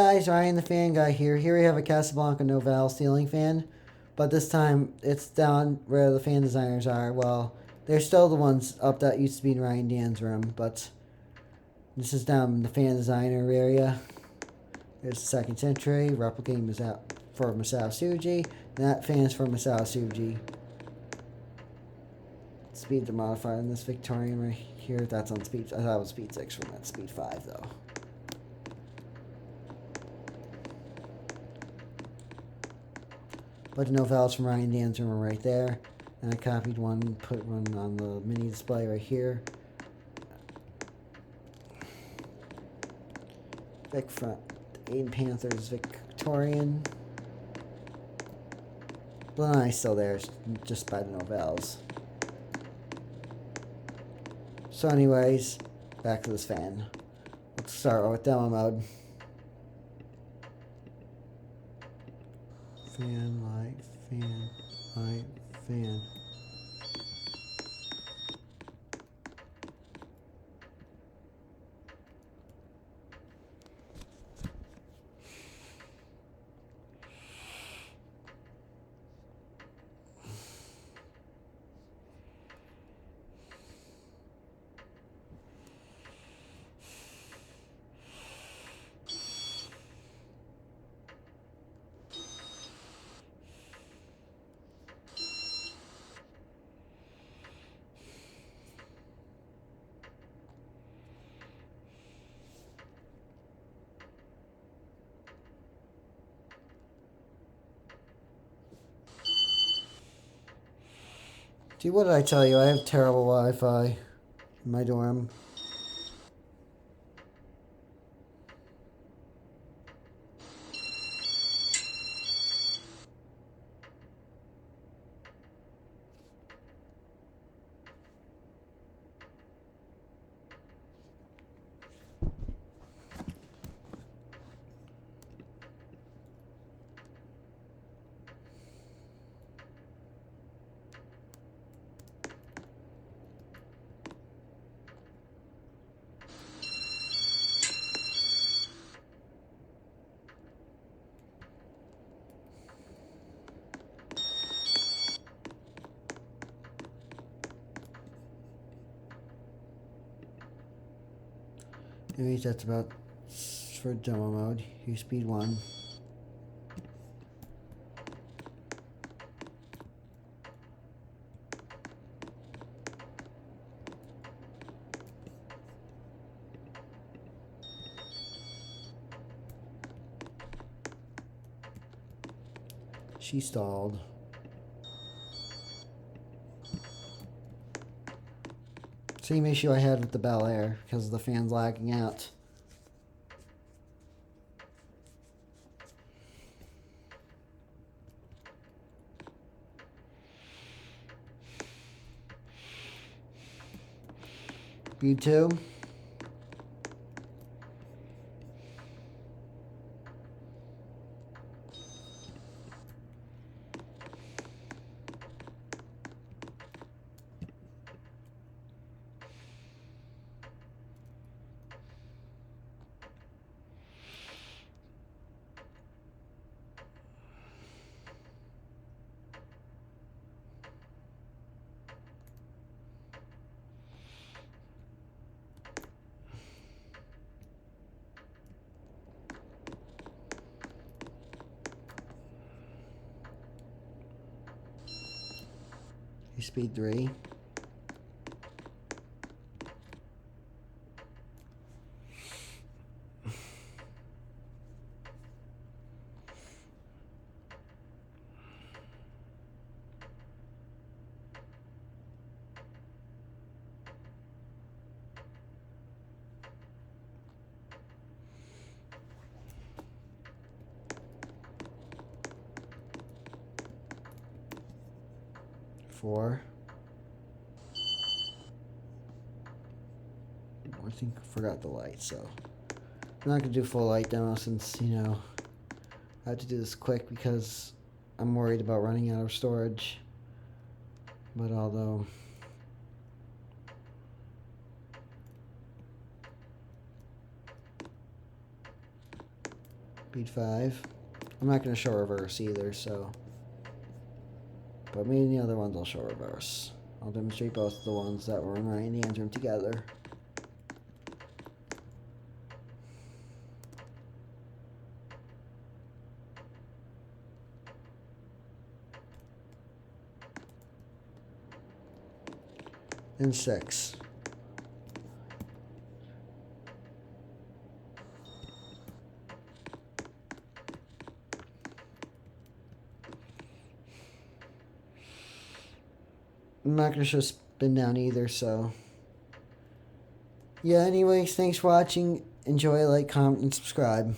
Guys, Ryan the Fan Guy here. Here we have a Casablanca Nouvelle ceiling fan, but this time it's down where the fan designers are. Well, they're still the ones up that used to be in Ryan Dan's room, but this is down in the fan designer area. There's the second century, replicating for Masao Tsuji, and that fan's for Masao Tsuji. Speeds are modified in this Victorian right here. That's on speed. I thought it was speed 6 from that speed 5 though. But the Novelle's from Ryan Dan's room are right there. And I copied one and put one on the mini display right here. Vic front. Aiden Panthers Victorian. Blue and Ice still there, just by the Novelles. So anyways, back to this fan. Let's start with demo mode. Fan, light, fan, light, fan. See, what did I tell you? I have terrible Wi-Fi in my dorm. Anyways, that's about for demo mode. Here's speed 1. She stalled. Same issue I had with the Bel Air because the fan's lagging out. Speed 2. Speed 3. Four. I think I forgot the light, so I'm not gonna do full light demo since, you know, I have to do this quick because I'm worried about running out of storage. But although b5. I'm not going to show reverse either, so. But maybe the other ones I'll show reverse. I'll demonstrate both of the ones that were in Ryan Dan's room together. And 6. I'm not going to show spin down either, so. Yeah, anyways, thanks for watching. Enjoy, like, comment, and subscribe.